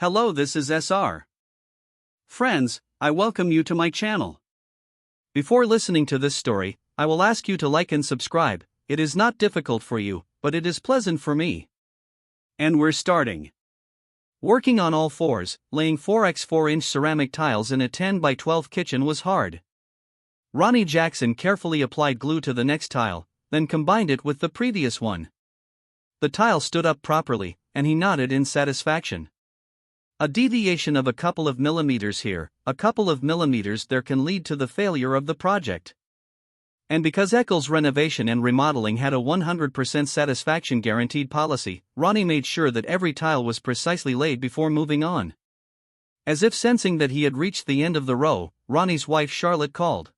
Hello, this is SR. Friends, I welcome you to my channel. Before listening to this story, I will ask you to like and subscribe. It is not difficult for you, but it is pleasant for me. And we're starting. Working on all fours, laying 4x4-inch ceramic tiles in a 10 by 12 kitchen was hard. Ronnie Jackson carefully applied glue to the next tile, then combined it with the previous one. The tile stood up properly, and he nodded in satisfaction. A deviation of a couple of millimeters here, a couple of millimeters there can lead to the failure of the project. And because Eccles Renovation and Remodeling had a 100% satisfaction guaranteed policy, Ronnie made sure that every tile was precisely laid before moving on. As if sensing that he had reached the end of the row, Ronnie's wife Charlotte called.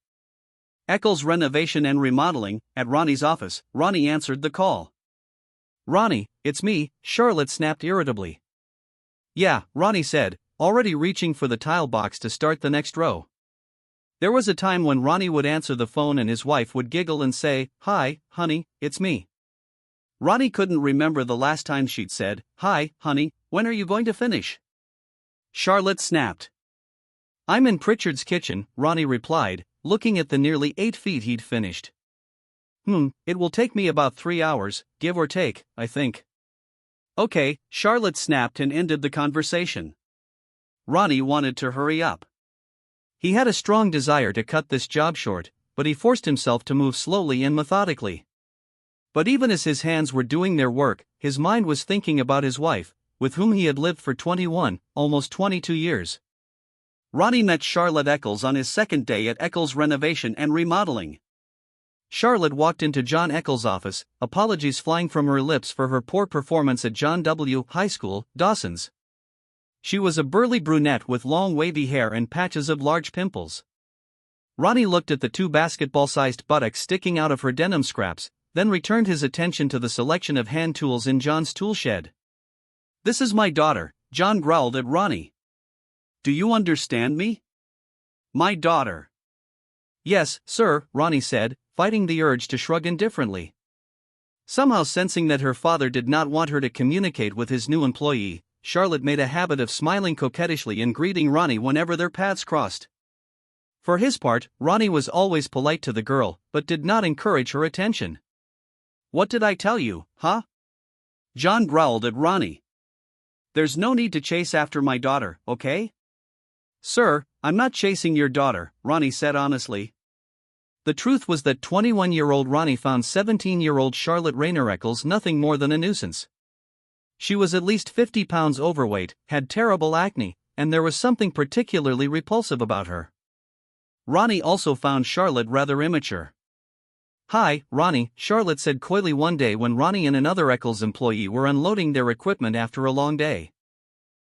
Eccles Renovation and Remodeling, at Ronnie's office. Ronnie answered the call. "Ronnie, it's me," Charlotte snapped irritably. "Yeah," Ronnie said, already reaching for the tile box to start the next row. There was a time when Ronnie would answer the phone and his wife would giggle and say, "Hi, honey, it's me." Ronnie couldn't remember the last time she'd said, "Hi, honey, when are you going to finish?" Charlotte snapped. "I'm in Pritchard's kitchen," Ronnie replied, looking at the nearly 8 feet he'd finished. It will take me about 3 hours, give or take, I think." "Okay," Charlotte snapped and ended the conversation. Ronnie wanted to hurry up. He had a strong desire to cut this job short, but he forced himself to move slowly and methodically. But even as his hands were doing their work, his mind was thinking about his wife, with whom he had lived for 21, almost 22 years. Ronnie met Charlotte Eccles on his second day at Eccles Renovation and Remodeling. Charlotte walked into John Eccles' office, apologies flying from her lips for her poor performance at John W. High School, Dawson's. She was a burly brunette with long wavy hair and patches of large pimples. Ronnie looked at the 2 basketball-sized buttocks sticking out of her denim scraps, then returned his attention to the selection of hand tools in John's tool shed. "This is my daughter," John growled at Ronnie. "Do you understand me? My daughter." "Yes, sir," Ronnie said, fighting the urge to shrug indifferently. Somehow sensing that her father did not want her to communicate with his new employee, Charlotte made a habit of smiling coquettishly and greeting Ronnie whenever their paths crossed. For his part, Ronnie was always polite to the girl, but did not encourage her attention. "What did I tell you, huh?" John growled at Ronnie. "There's no need to chase after my daughter, okay?" "Sir, I'm not chasing your daughter," Ronnie said honestly. The truth was that 21-year-old Ronnie found 17-year-old Charlotte Rayner Eccles nothing more than a nuisance. She was at least 50 pounds overweight, had terrible acne, and there was something particularly repulsive about her. Ronnie also found Charlotte rather immature. "Hi, Ronnie," Charlotte said coyly one day when Ronnie and another Eccles employee were unloading their equipment after a long day.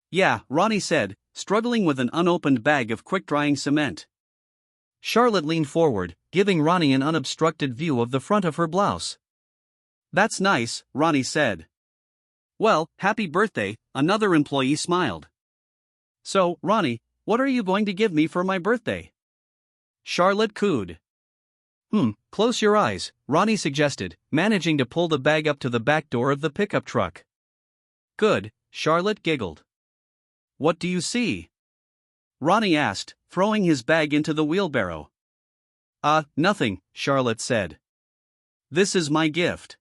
"Yeah," Ronnie said, struggling with an unopened bag of quick-drying cement. Charlotte leaned forward, giving Ronnie an unobstructed view of the front of her blouse. "That's nice," Ronnie said. "Well, happy birthday," another employee smiled. "So, Ronnie, what are you going to give me for my birthday?" Charlotte cooed. Close your eyes," Ronnie suggested, managing to pull the bag up to the back door of the pickup truck. "Good," Charlotte giggled. "What do you see?" Ronnie asked, throwing his bag into the wheelbarrow. Nothing," Charlotte said. "This is my gift."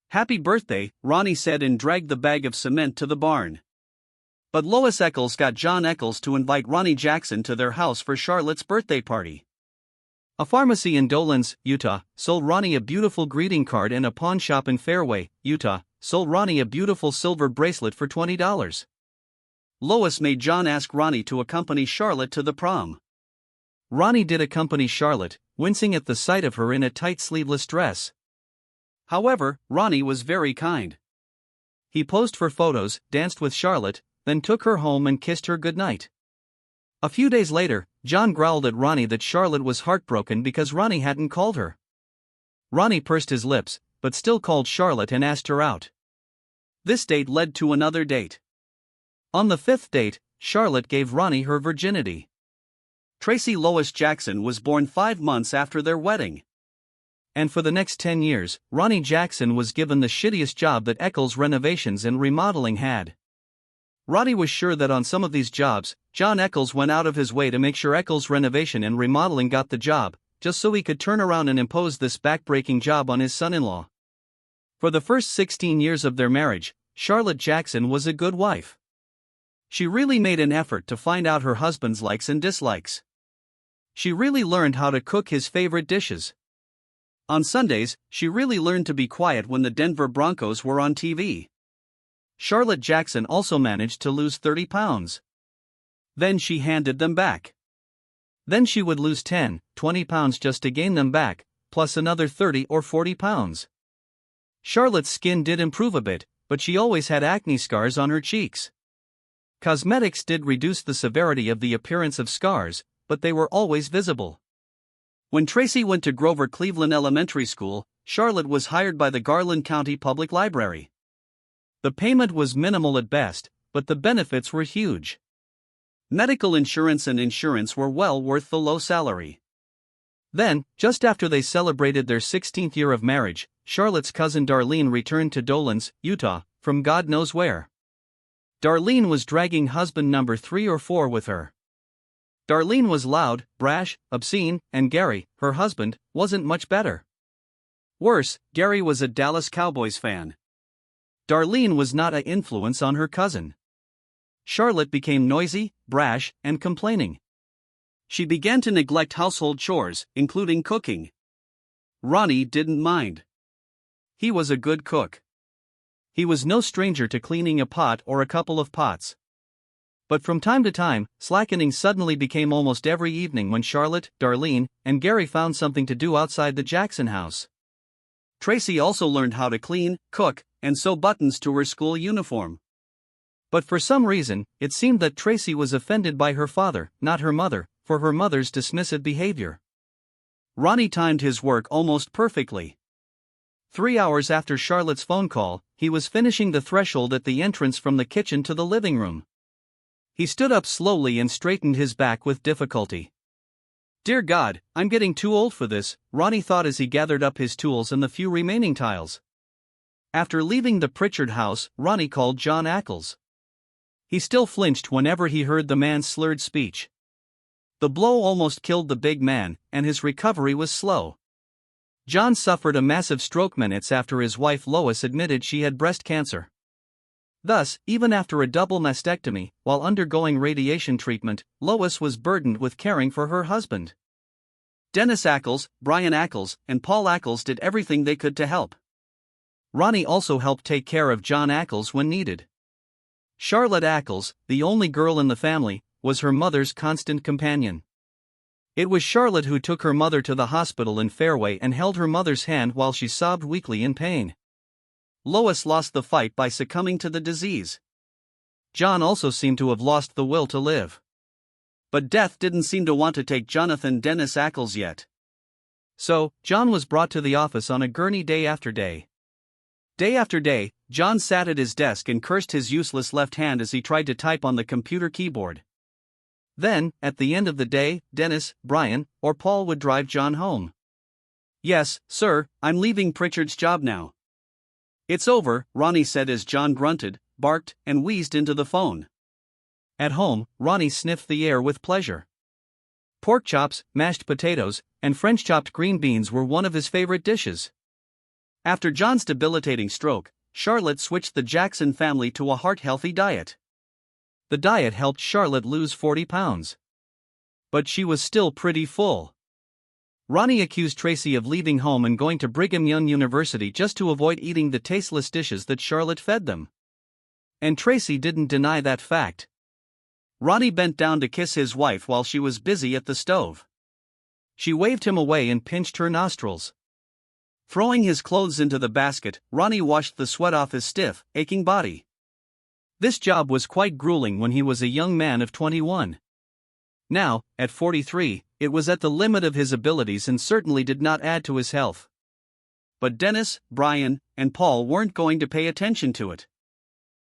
"Happy birthday," Ronnie said and dragged the bag of cement to the barn. But Lois Eccles got John Eccles to invite Ronnie Jackson to their house for Charlotte's birthday party. A pharmacy in Dolans, Utah, sold Ronnie a beautiful greeting card, and a pawn shop in Fairway, Utah, sold Ronnie a beautiful silver bracelet for $20. Lois made John ask Ronnie to accompany Charlotte to the prom. Ronnie did accompany Charlotte, wincing at the sight of her in a tight sleeveless dress. However, Ronnie was very kind. He posed for photos, danced with Charlotte, then took her home and kissed her goodnight. A few days later, John growled at Ronnie that Charlotte was heartbroken because Ronnie hadn't called her. Ronnie pursed his lips, but still called Charlotte and asked her out. This date led to another date. On the 5th date, Charlotte gave Ronnie her virginity. Tracy Lois Jackson was born 5 months after their wedding. And for the next 10 years, Ronnie Jackson was given the shittiest job that Eccles Renovations and Remodeling had. Roddy was sure that on some of these jobs, John Eccles went out of his way to make sure Eccles Renovation and Remodeling got the job, just so he could turn around and impose this back-breaking job on his son-in-law. For the first 16 years of their marriage, Charlotte Jackson was a good wife. She really made an effort to find out her husband's likes and dislikes. She really learned how to cook his favorite dishes. On Sundays, she really learned to be quiet when the Denver Broncos were on TV. Charlotte Jackson also managed to lose 30 pounds. Then she handed them back. Then she would lose 10, 20 pounds just to gain them back, plus another 30 or 40 pounds. Charlotte's skin did improve a bit, but she always had acne scars on her cheeks. Cosmetics did reduce the severity of the appearance of scars, but they were always visible. When Tracy went to Grover Cleveland Elementary School, Charlotte was hired by the Garland County Public Library. The payment was minimal at best, but the benefits were huge. Medical insurance and insurance were well worth the low salary. Then, just after they celebrated their 16th year of marriage, Charlotte's cousin Darlene returned to Dolans, Utah, from God knows where. Darlene was dragging husband number 3 or 4 with her. Darlene was loud, brash, obscene, and Gary, her husband, wasn't much better. Worse, Gary was a Dallas Cowboys fan. Darlene was not an influence on her cousin. Charlotte became noisy, brash, and complaining. She began to neglect household chores, including cooking. Ronnie didn't mind. He was a good cook. He was no stranger to cleaning a pot or a couple of pots. But from time to time, slackening suddenly became almost every evening when Charlotte, Darlene, and Gary found something to do outside the Jackson house. Tracy also learned how to clean, cook, and sew buttons to her school uniform. But for some reason, it seemed that Tracy was offended by her father, not her mother, for her mother's dismissive behavior. Ronnie timed his work almost perfectly. 3 hours after Charlotte's phone call, he was finishing the threshold at the entrance from the kitchen to the living room. He stood up slowly and straightened his back with difficulty. "Dear God, I'm getting too old for this," Ronnie thought as he gathered up his tools and the few remaining tiles. After leaving the Pritchard house, Ronnie called John Eccles. He still flinched whenever he heard the man's slurred speech. The blow almost killed the big man, and his recovery was slow. John suffered a massive stroke minutes after his wife Lois admitted she had breast cancer. Thus, even after a double mastectomy, while undergoing radiation treatment, Lois was burdened with caring for her husband. Dennis Eccles, Brian Eccles, and Paul Eccles did everything they could to help. Ronnie also helped take care of John Eccles when needed. Charlotte Eccles, the only girl in the family, was her mother's constant companion. It was Charlotte who took her mother to the hospital in Fairway and held her mother's hand while she sobbed weakly in pain. Lois lost the fight by succumbing to the disease. John also seemed to have lost the will to live. But death didn't seem to want to take Jonathan Dennis Eccles yet. So, John was brought to the office on a gurney day after day. Day after day, John sat at his desk and cursed his useless left hand as he tried to type on the computer keyboard. Then, at the end of the day, Dennis, Brian, or Paul would drive John home. "Yes, sir, I'm leaving Pritchard's job now." "It's over," Ronnie said as John grunted, barked, and wheezed into the phone. At home, Ronnie sniffed the air with pleasure. Pork chops, mashed potatoes, and French chopped green beans were one of his favorite dishes. After John's debilitating stroke, Charlotte switched the Jackson family to a heart-healthy diet. The diet helped Charlotte lose 40 pounds. But she was still pretty full. Ronnie accused Tracy of leaving home and going to Brigham Young University just to avoid eating the tasteless dishes that Charlotte fed them. And Tracy didn't deny that fact. Ronnie bent down to kiss his wife while she was busy at the stove. She waved him away and pinched her nostrils. Throwing his clothes into the basket, Ronnie washed the sweat off his stiff, aching body. This job was quite grueling when he was a young man of 21. Now, at 43, it was at the limit of his abilities and certainly did not add to his health. But Dennis, Brian, and Paul weren't going to pay attention to it.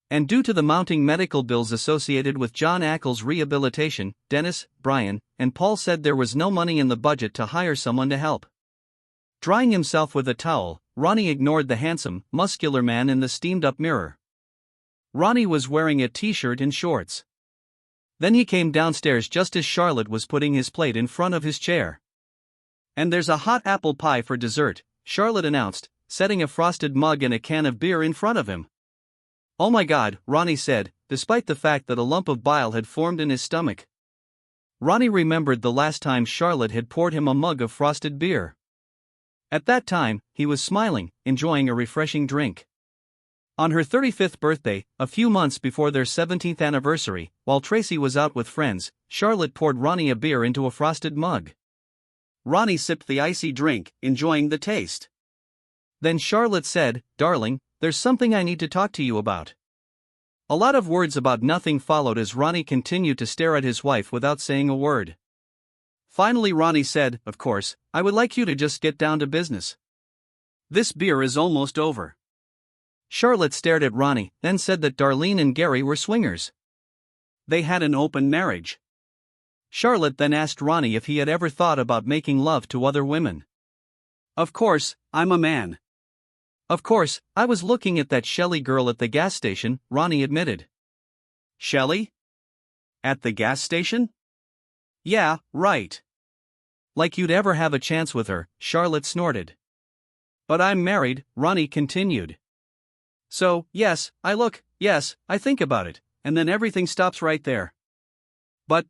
And due to the mounting medical bills associated with John Eccles' rehabilitation, Dennis, Brian, and Paul said there was no money in the budget to hire someone to help. Drying himself with a towel, Ronnie ignored the handsome, muscular man in the steamed-up mirror. Ronnie was wearing a t-shirt and shorts. Then he came downstairs just as Charlotte was putting his plate in front of his chair. "And there's a hot apple pie for dessert," Charlotte announced, setting a frosted mug and a can of beer in front of him. "Oh my God," Ronnie said, despite the fact that a lump of bile had formed in his stomach. Ronnie remembered the last time Charlotte had poured him a mug of frosted beer. At that time, he was smiling, enjoying a refreshing drink. On her 35th birthday, a few months before their 17th anniversary, while Tracy was out with friends, Charlotte poured Ronnie a beer into a frosted mug. Ronnie sipped the icy drink, enjoying the taste. Then Charlotte said, "Darling, there's something I need to talk to you about." A lot of words about nothing followed as Ronnie continued to stare at his wife without saying a word. Finally Ronnie said, "Of course, I would like you to just get down to business. This beer is almost over." Charlotte stared at Ronnie, then said that Darlene and Gary were swingers. They had an open marriage. Charlotte then asked Ronnie if he had ever thought about making love to other women. "Of course, I'm a man. Of course, I was looking at that Shelley girl at the gas station," Ronnie admitted. "Shelley? At the gas station?" "Yeah, right. Like you'd ever have a chance with her," Charlotte snorted. "But I'm married," Ronnie continued. "So, yes, I think about it, and then everything stops right there." "But,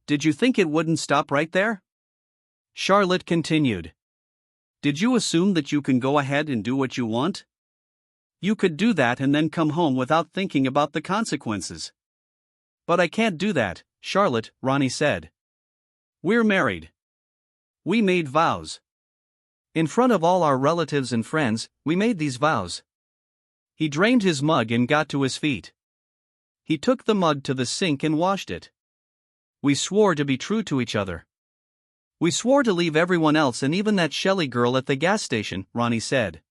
did you think it wouldn't stop right there?" Charlotte continued. "Did you assume that you can go ahead and do what you want? You could do that and then come home without thinking about the consequences." "But I can't do that, Charlotte," Ronnie said. "We're married. We made vows. In front of all our relatives and friends, we made these vows." He drained his mug and got to his feet. He took the mug to the sink and washed it. "We swore to be true to each other. We swore to leave everyone else and even that Shelley girl at the gas station," Ronnie said.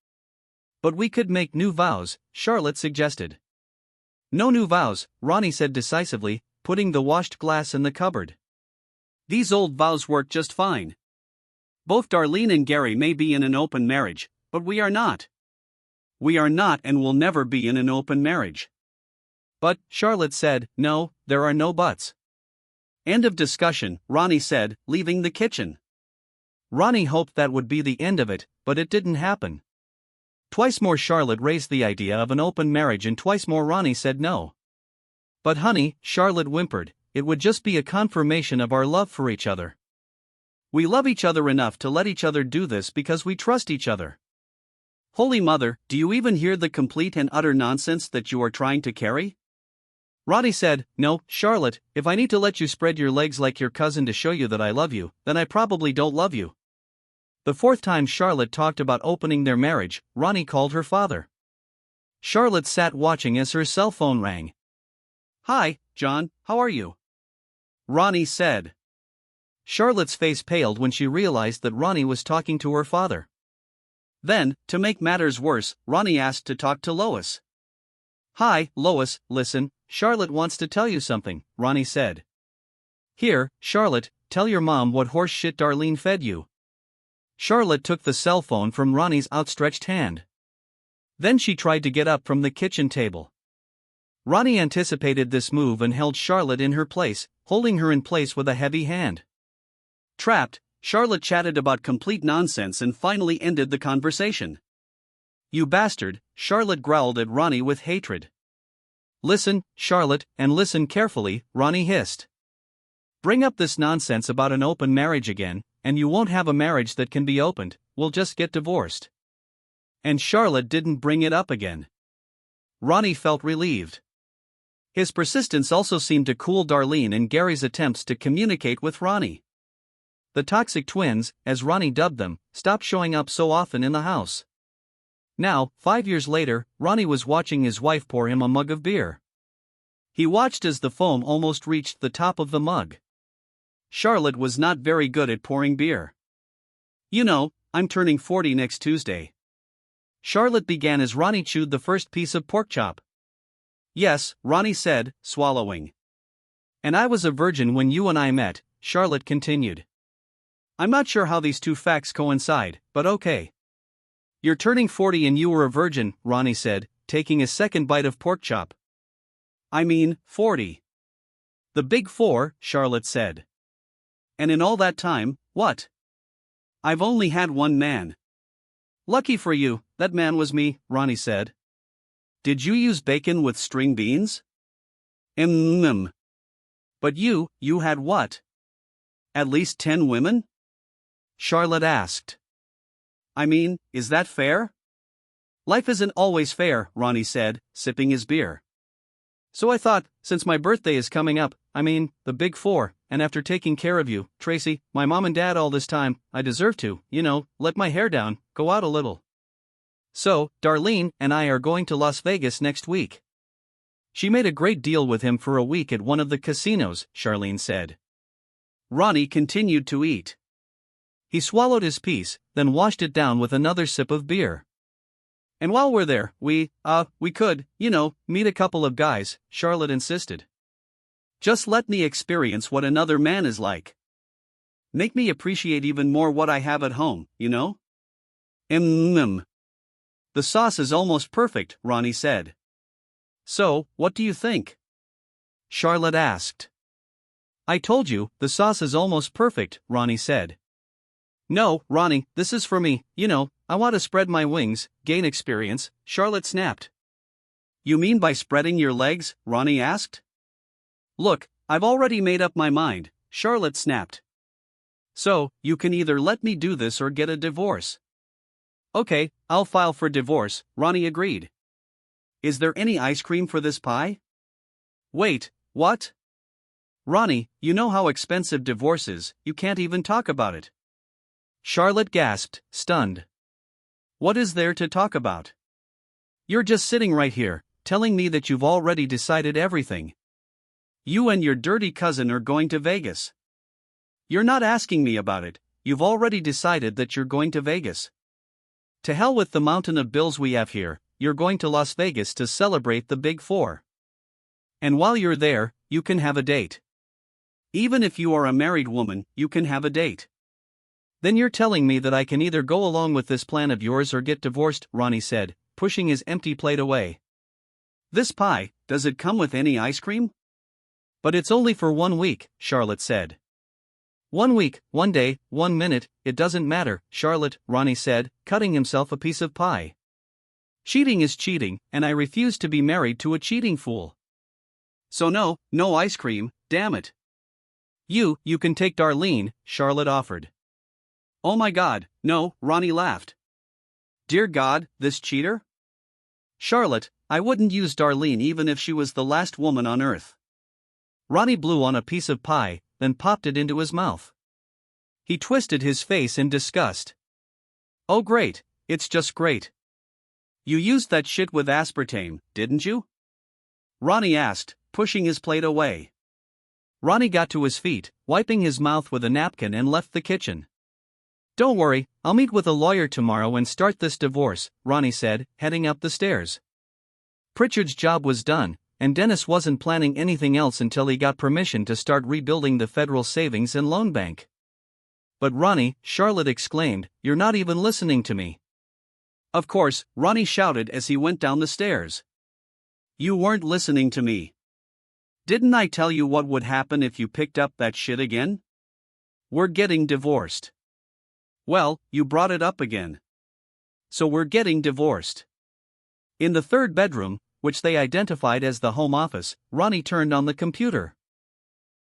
"But we could make new vows," Charlotte suggested. "No new vows," Ronnie said decisively, putting the washed glass in the cupboard. "These old vows work just fine. Both Darlene and Gary may be in an open marriage, but we are not. We are not and will never be in an open marriage." "But," Charlotte said, "no, there are no buts." "End of discussion," Ronnie said, leaving the kitchen. Ronnie hoped that would be the end of it, but it didn't happen. Twice more Charlotte raised the idea of an open marriage and twice more Ronnie said no. "But honey," Charlotte whimpered, "it would just be a confirmation of our love for each other. We love each other enough to let each other do this because we trust each other." "Holy Mother, do you even hear the complete and utter nonsense that you are trying to carry?" Ronnie said, "No, Charlotte, if I need to let you spread your legs like your cousin to show you that I love you, then I probably don't love you." The fourth time Charlotte talked about opening their marriage, Ronnie called her father. Charlotte sat watching as her cell phone rang. "Hi, John, how are you?" Ronnie said. Charlotte's face paled when she realized that Ronnie was talking to her father. Then, to make matters worse, Ronnie asked to talk to Lois. "Hi, Lois, listen, Charlotte wants to tell you something," Ronnie said. "Here, Charlotte, tell your mom what horse shit Darlene fed you." Charlotte took the cell phone from Ronnie's outstretched hand. Then she tried to get up from the kitchen table. Ronnie anticipated this move and held Charlotte in her place, holding her in place with a heavy hand. Trapped, Charlotte chatted about complete nonsense and finally ended the conversation. "You bastard," Charlotte growled at Ronnie with hatred. "Listen, Charlotte, and listen carefully," Ronnie hissed. "Bring up this nonsense about an open marriage again, and you won't have a marriage that can be opened, we'll just get divorced." And Charlotte didn't bring it up again. Ronnie felt relieved. His persistence also seemed to cool Darlene and Gary's attempts to communicate with Ronnie. The toxic twins, as Ronnie dubbed them, stopped showing up so often in the house. Now, 5 years later, Ronnie was watching his wife pour him a mug of beer. He watched as the foam almost reached the top of the mug. Charlotte was not very good at pouring beer. "You know, I'm turning 40 next Tuesday." Charlotte began as Ronnie chewed the first piece of pork chop. "Yes," Ronnie said, swallowing. "And I was a virgin when you and I met," Charlotte continued. "I'm not sure how these two facts coincide, but okay." "You're turning 40 and you were a virgin," Ronnie said, taking a second bite of pork chop. I mean, 40. The big four, Charlotte said. And in all that time, what? I've only had one man. Lucky for you, that man was me, Ronnie said. Did you use bacon with string beans? But you had what? At least 10 women? Charlotte asked. I mean, is that fair? Life isn't always fair, Ronnie said, sipping his beer. So I thought, since my birthday is coming up, the big four, and after taking care of you, Tracy, my mom and dad all this time, I deserve to, let my hair down, go out a little. So, Darlene and I are going to Las Vegas next week. She made a great deal with him for a week at one of the casinos, Charlene said. Ronnie continued to eat. He swallowed his piece, then washed it down with another sip of beer. And while we're there, we could, meet a couple of guys, Charlotte insisted. Just let me experience what another man is like. Make me appreciate even more what I have at home, The sauce is almost perfect, Ronnie said. So, what do you think? Charlotte asked. I told you, the sauce is almost perfect, Ronnie said. No, Ronnie, this is for me, I want to spread my wings, gain experience, Charlotte snapped. You mean by spreading your legs? Ronnie asked. Look, I've already made up my mind, Charlotte snapped. So, you can either let me do this or get a divorce. Okay, I'll file for divorce, Ronnie agreed. Is there any ice cream for this pie? Wait, what? Ronnie, you know how expensive divorce is, you can't even talk about it. Charlotte gasped, stunned. What is there to talk about? You're just sitting right here, telling me that you've already decided everything. You and your dirty cousin are going to Vegas. You're not asking me about it, you've already decided that you're going to Vegas. To hell with the mountain of bills we have here, you're going to Las Vegas to celebrate the Big Four. And while you're there, you can have a date. Even if you are a married woman, you can have a date. Then you're telling me that I can either go along with this plan of yours or get divorced, Ronnie said, pushing his empty plate away. This pie, does it come with any ice cream? But it's only for 1 week, Charlotte said. 1 week, 1 day, 1 minute, it doesn't matter, Charlotte, Ronnie said, cutting himself a piece of pie. Cheating is cheating, and I refuse to be married to a cheating fool. So no ice cream, damn it. You can take Darlene, Charlotte offered. Oh my God, no, Ronnie laughed. Dear God, this cheater? Charlotte, I wouldn't use Darlene even if she was the last woman on earth. Ronnie blew on a piece of pie, then popped it into his mouth. He twisted his face in disgust. Oh great, it's just great. You used that shit with aspartame, didn't you? Ronnie asked, pushing his plate away. Ronnie got to his feet, wiping his mouth with a napkin and left the kitchen. Don't worry, I'll meet with a lawyer tomorrow and start this divorce, Ronnie said, heading up the stairs. Pritchard's job was done, and Dennis wasn't planning anything else until he got permission to start rebuilding the Federal Savings and Loan Bank. But Ronnie, Charlotte exclaimed, you're not even listening to me. Of course, Ronnie shouted as he went down the stairs. You weren't listening to me. Didn't I tell you what would happen if you picked up that shit again? We're getting divorced. Well, you brought it up again. So we're getting divorced. In the third bedroom, which they identified as the home office, Ronnie turned on the computer.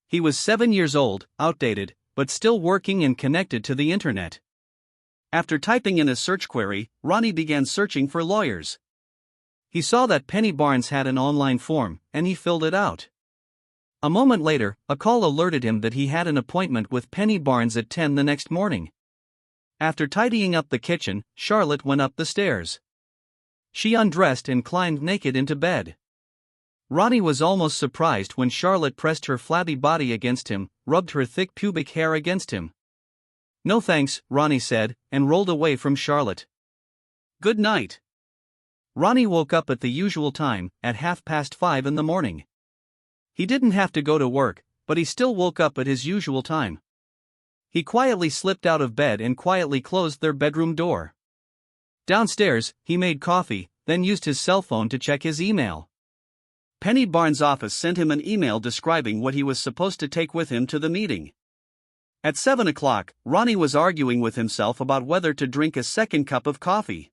He was 7 years old, outdated, but still working and connected to the internet. After typing in a search query, Ronnie began searching for lawyers. He saw that Penny Barnes had an online form, and he filled it out. A moment later, a call alerted him that he had an appointment with Penny Barnes at 10 the next morning. After tidying up the kitchen, Charlotte went up the stairs. She undressed and climbed naked into bed. Ronnie was almost surprised when Charlotte pressed her flabby body against him, rubbed her thick pubic hair against him. No thanks, Ronnie said, and rolled away from Charlotte. Good night. Ronnie woke up at the usual time, at 5:30 in the morning. He didn't have to go to work, but he still woke up at his usual time. He quietly slipped out of bed and quietly closed their bedroom door. Downstairs, he made coffee, then used his cell phone to check his email. Penny Barnes' office sent him an email describing what he was supposed to take with him to the meeting. At 7 o'clock, Ronnie was arguing with himself about whether to drink a second cup of coffee.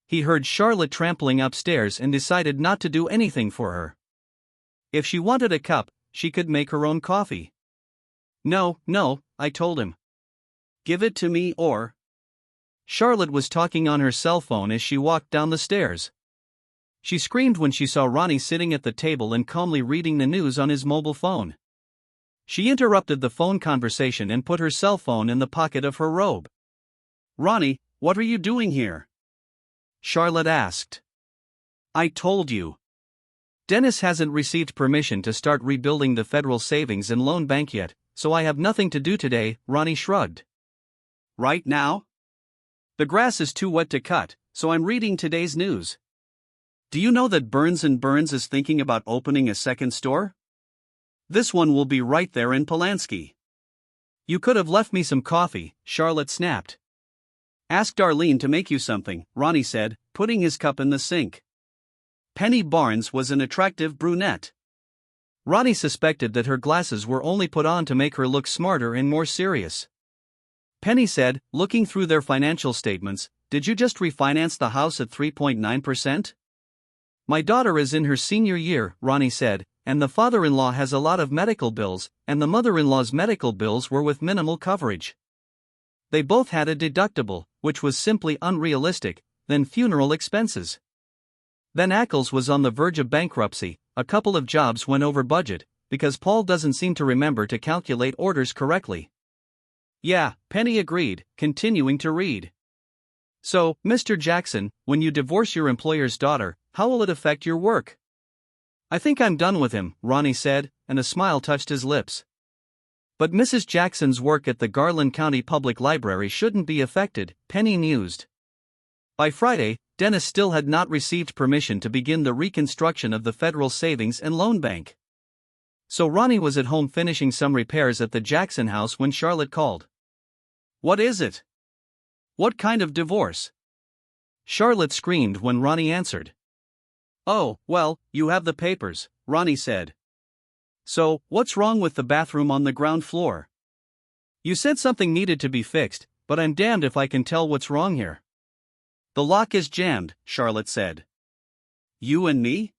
He heard Charlotte trampling upstairs and decided not to do anything for her. If she wanted a cup, she could make her own coffee. No, I told him. Give it to me or... Charlotte was talking on her cell phone as she walked down the stairs. She screamed when she saw Ronnie sitting at the table and calmly reading the news on his mobile phone. She interrupted the phone conversation and put her cell phone in the pocket of her robe. "Ronnie, what are you doing here?" Charlotte asked. "I told you. Dennis hasn't received permission to start rebuilding the Federal Savings and Loan Bank yet, so I have nothing to do today," Ronnie shrugged. "Right now? The grass is too wet to cut, so I'm reading today's news. Do you know that Burns & Burns is thinking about opening a second store? This one will be right there in Polanski." "You could have left me some coffee," Charlotte snapped. "Ask Darlene to make you something," Ronnie said, putting his cup in the sink. Penny Barnes was an attractive brunette. Ronnie suspected that her glasses were only put on to make her look smarter and more serious. Penny said, looking through their financial statements, "Did you just refinance the house at 3.9%? "My daughter is in her senior year," Ronnie said, "and the father-in-law has a lot of medical bills, and the mother-in-law's medical bills were with minimal coverage. They both had a deductible, which was simply unrealistic, then funeral expenses. Then Ackles was on the verge of bankruptcy, a couple of jobs went over budget, because Paul doesn't seem to remember to calculate orders correctly." "Yeah," Penny agreed, continuing to read. "So, Mr. Jackson, when you divorce your employer's daughter, how will it affect your work?" "I think I'm done with him," Ronnie said, and a smile touched his lips. "But Mrs. Jackson's work at the Garland County Public Library shouldn't be affected," Penny mused. By Friday, Dennis still had not received permission to begin the reconstruction of the Federal Savings and Loan Bank. So Ronnie was at home finishing some repairs at the Jackson house when Charlotte called. "What is it? What kind of divorce?" Charlotte screamed when Ronnie answered. "Oh, well, you have the papers," Ronnie said. "So, what's wrong with the bathroom on the ground floor?" "You said something needed to be fixed, but I'm damned if I can tell what's wrong here." "The lock is jammed," Charlotte said. "You and me?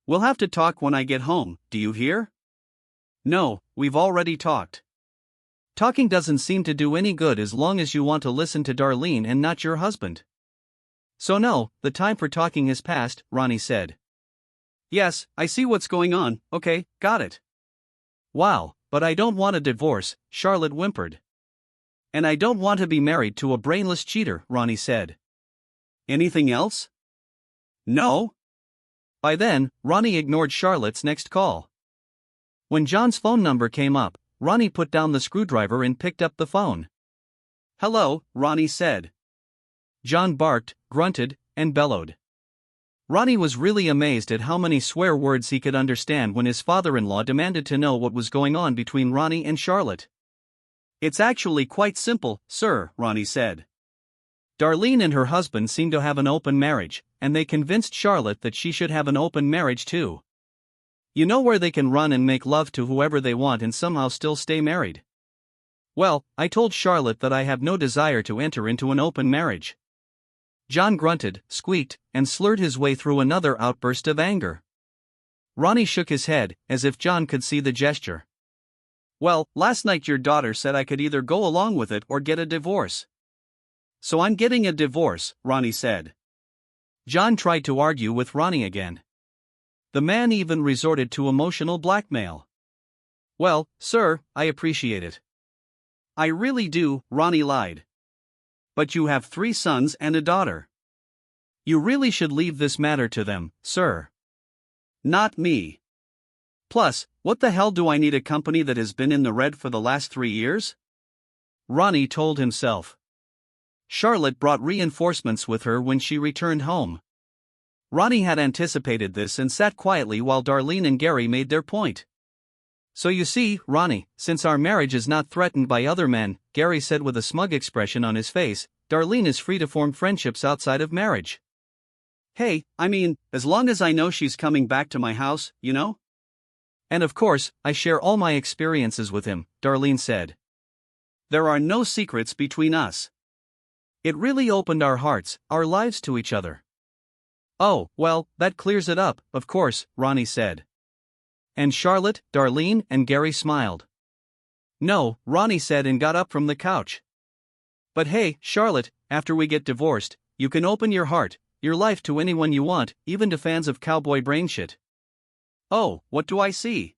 We'll have to talk when I get home, do you hear?" "No, we've already talked." "Talking doesn't seem to do any good as long as you want to listen to Darlene and not your husband." "So no, the time for talking has passed," Ronnie said. "Yes, I see what's going on, okay, got it." "Wow, but I don't want a divorce," Charlotte whimpered. "And I don't want to be married to a brainless cheater," Ronnie said. "Anything else?" "No." By then, Ronnie ignored Charlotte's next call. When John's phone number came up, Ronnie put down the screwdriver and picked up the phone. "Hello," Ronnie said. John barked, grunted, and bellowed. Ronnie was really amazed at how many swear words he could understand when his father-in-law demanded to know what was going on between Ronnie and Charlotte. "It's actually quite simple, sir," Ronnie said. "Darlene and her husband seem to have an open marriage, and they convinced Charlotte that she should have an open marriage too. You know, where they can run and make love to whoever they want and somehow still stay married. Well, I told Charlotte that I have no desire to enter into an open marriage." John grunted, squeaked, and slurred his way through another outburst of anger. Ronnie shook his head, as if John could see the gesture. "Well, last night your daughter said I could either go along with it or get a divorce. So I'm getting a divorce," Ronnie said. John tried to argue with Ronnie again. The man even resorted to emotional blackmail. "Well, sir, I appreciate it." "I really do," Ronnie lied. "But you have 3 sons and a daughter. You really should leave this matter to them, sir. Not me. Plus, what the hell do I need a company that has been in the red for the last 3 years?" Ronnie told himself. Charlotte brought reinforcements with her when she returned home. Ronnie had anticipated this and sat quietly while Darlene and Gary made their point. "So you see, Ronnie, since our marriage is not threatened by other men," Gary said with a smug expression on his face, "Darlene is free to form friendships outside of marriage." Hey, I mean, as long as I know she's coming back to my house, you know? And of course, I share all my experiences with him, Darlene said. There are no secrets between us. It really opened our hearts, our lives to each other. Oh, well, that clears it up, of course, Ronnie said. And Charlotte, Darlene, and Gary smiled. No, Ronnie said and got up from the couch. But hey, Charlotte, after we get divorced, you can open your heart, your life to anyone you want, even to fans of cowboy brain shit. Oh, what do I see?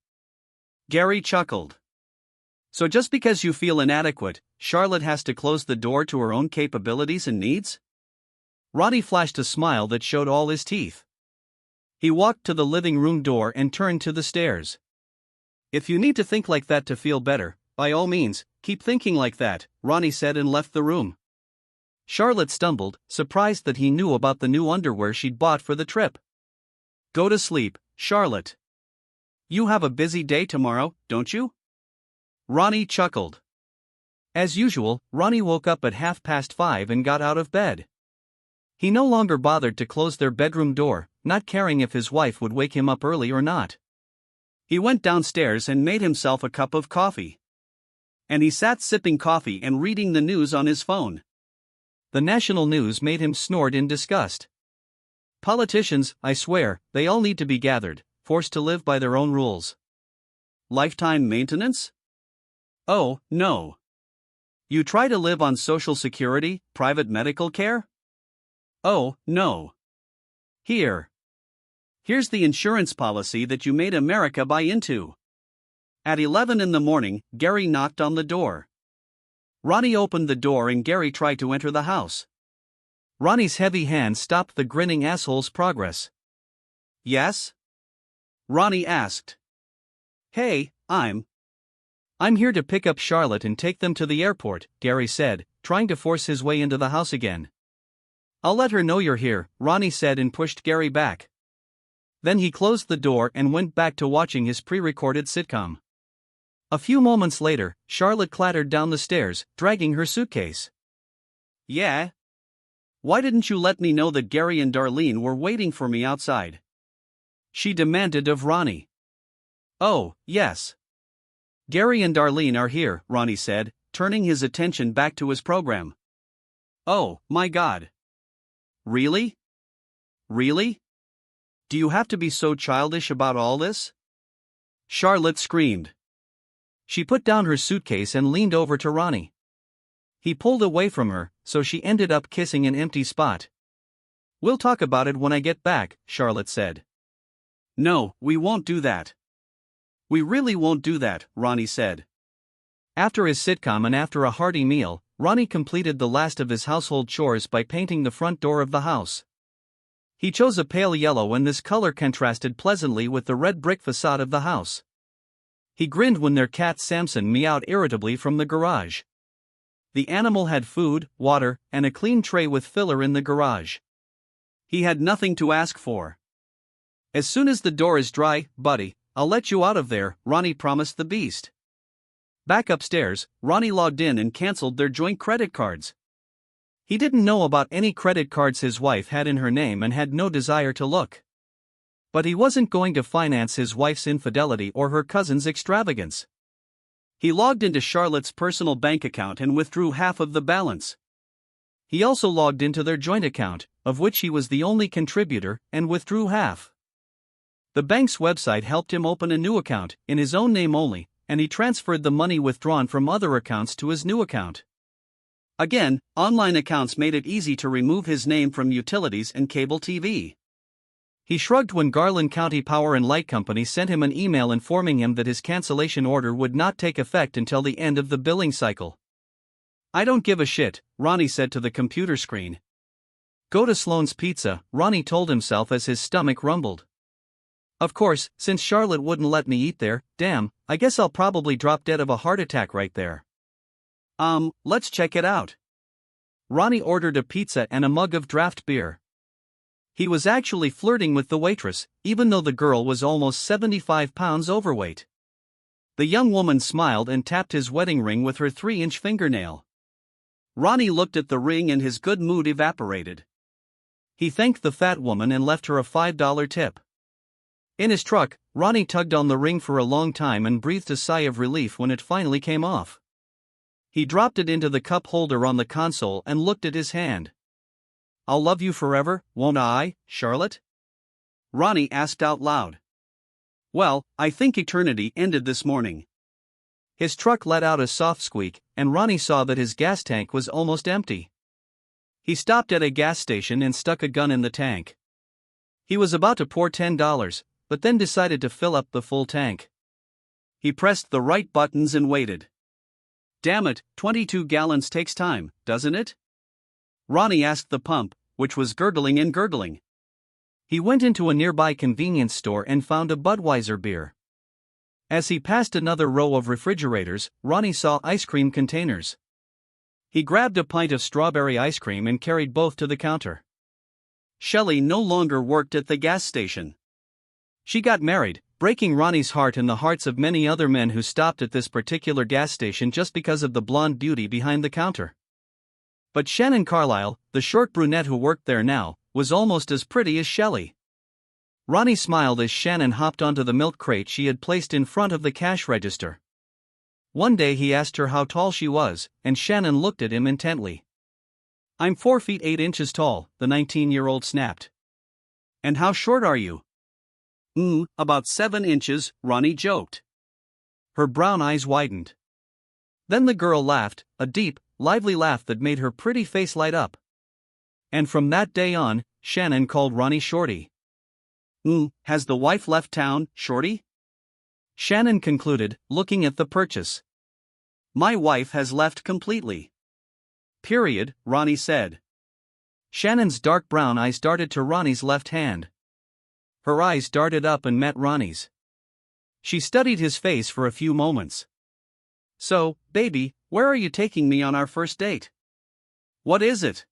Gary chuckled. So just because you feel inadequate, Charlotte has to close the door to her own capabilities and needs? Ronnie flashed a smile that showed all his teeth. He walked to the living room door and turned to the stairs. If you need to think like that to feel better, by all means, keep thinking like that, Ronnie said and left the room. Charlotte stumbled, surprised that he knew about the new underwear she'd bought for the trip. Go to sleep, Charlotte. You have a busy day tomorrow, don't you? Ronnie chuckled. As usual, Ronnie woke up at 5:30 and got out of bed. He no longer bothered to close their bedroom door, not caring if his wife would wake him up early or not. He went downstairs and made himself a cup of coffee. And he sat sipping coffee and reading the news on his phone. The national news made him snort in disgust. Politicians, I swear, they all need to be gathered, forced to live by their own rules. Lifetime maintenance? Oh, no. You try to live on Social Security, private medical care? Oh, no. Here's the insurance policy that you made America buy into. At 11 in the morning, Gary knocked on the door. Ronnie opened the door and Gary tried to enter the house. Ronnie's heavy hand stopped the grinning asshole's progress. Yes? Ronnie asked. Hey, I'm here to pick up Charlotte and take them to the airport, Gary said, trying to force his way into the house again. I'll let her know you're here, Ronnie said and pushed Gary back. Then he closed the door and went back to watching his pre-recorded sitcom. A few moments later, Charlotte clattered down the stairs, dragging her suitcase. Yeah? Why didn't you let me know that Gary and Darlene were waiting for me outside? She demanded of Ronnie. Oh, yes. Gary and Darlene are here, Ronnie said, turning his attention back to his program. Oh, my God. Really? Really? Do you have to be so childish about all this? Charlotte screamed. She put down her suitcase and leaned over to Ronnie. He pulled away from her, so she ended up kissing an empty spot. We'll talk about it when I get back, Charlotte said. No, we won't do that. We really won't do that, Ronnie said. After his sitcom and after a hearty meal, Ronnie completed the last of his household chores by painting the front door of the house. He chose a pale yellow and this color contrasted pleasantly with the red brick facade of the house. He grinned when their cat Samson meowed irritably from the garage. The animal had food, water, and a clean tray with filler in the garage. He had nothing to ask for. As soon as the door is dry, buddy, I'll let you out of there, Ronnie promised the beast. Back upstairs, Ronnie logged in and canceled their joint credit cards. He didn't know about any credit cards his wife had in her name and had no desire to look. But he wasn't going to finance his wife's infidelity or her cousin's extravagance. He logged into Charlotte's personal bank account and withdrew half of the balance. He also logged into their joint account, of which he was the only contributor, and withdrew half. The bank's website helped him open a new account, in his own name only, and he transferred the money withdrawn from other accounts to his new account. Again, online accounts made it easy to remove his name from utilities and cable TV. He shrugged when Garland County Power and Light Company sent him an email informing him that his cancellation order would not take effect until the end of the billing cycle. I don't give a shit, Ronnie said to the computer screen. Go to Sloan's Pizza, Ronnie told himself as his stomach rumbled. Of course, since Charlotte wouldn't let me eat there, damn, I guess I'll probably drop dead of a heart attack right there. Let's check it out. Ronnie ordered a pizza and a mug of draft beer. He was actually flirting with the waitress, even though the girl was almost 75 pounds overweight. The young woman smiled and tapped his wedding ring with her 3-inch fingernail. Ronnie looked at the ring and his good mood evaporated. He thanked the fat woman and left her a $5 tip. In his truck, Ronnie tugged on the ring for a long time and breathed a sigh of relief when it finally came off. He dropped it into the cup holder on the console and looked at his hand. "I'll love you forever, won't I, Charlotte?" Ronnie asked out loud. "Well, I think eternity ended this morning." His truck let out a soft squeak, and Ronnie saw that his gas tank was almost empty. He stopped at a gas station and stuck a gun in the tank. He was about to pour $10, but then decided to fill up the full tank. He pressed the right buttons and waited. "Damn it, 22 gallons takes time, doesn't it?" Ronnie asked the pump, which was gurgling and gurgling. He went into a nearby convenience store and found a Budweiser beer. As he passed another row of refrigerators, Ronnie saw ice cream containers. He grabbed a pint of strawberry ice cream and carried both to the counter. Shelley no longer worked at the gas station. She got married, breaking Ronnie's heart and the hearts of many other men who stopped at this particular gas station just because of the blonde beauty behind the counter. But Shannon Carlisle, the short brunette who worked there now, was almost as pretty as Shelley. Ronnie smiled as Shannon hopped onto the milk crate she had placed in front of the cash register. One day he asked her how tall she was, and Shannon looked at him intently. "I'm 4 feet 8 inches tall," the 19-year-old snapped. "And how short are you?" About 7 inches, Ronnie joked. Her brown eyes widened. Then the girl laughed, a deep, lively laugh that made her pretty face light up. And from that day on, Shannon called Ronnie Shorty. Has the wife left town, Shorty?" Shannon concluded, looking at the purchase. "My wife has left completely." "Period," Ronnie said. Shannon's dark brown eyes darted to Ronnie's left hand. Her eyes darted up and met Ronnie's. She studied his face for a few moments. "So, baby, where are you taking me on our first date?" "What is it?"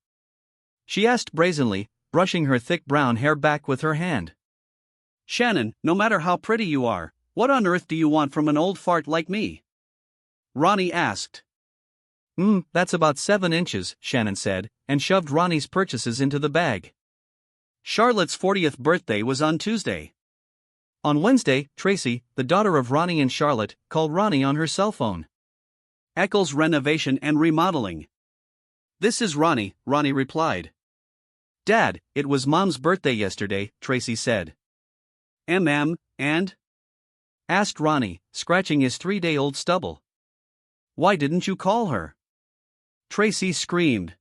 she asked brazenly, brushing her thick brown hair back with her hand. "Shannon, no matter how pretty you are, what on earth do you want from an old fart like me?" Ronnie asked. That's about 7 inches, Shannon said, and shoved Ronnie's purchases into the bag. Charlotte's 40th birthday was on Tuesday. On Wednesday, Tracy, the daughter of Ronnie and Charlotte, called Ronnie on her cell phone. "Eccles Renovation and Remodeling." "This is Ronnie," Ronnie replied. "Dad, it was Mom's birthday yesterday," Tracy said. And?" asked Ronnie, scratching his 3-day-old stubble. "Why didn't you call her?" Tracy screamed.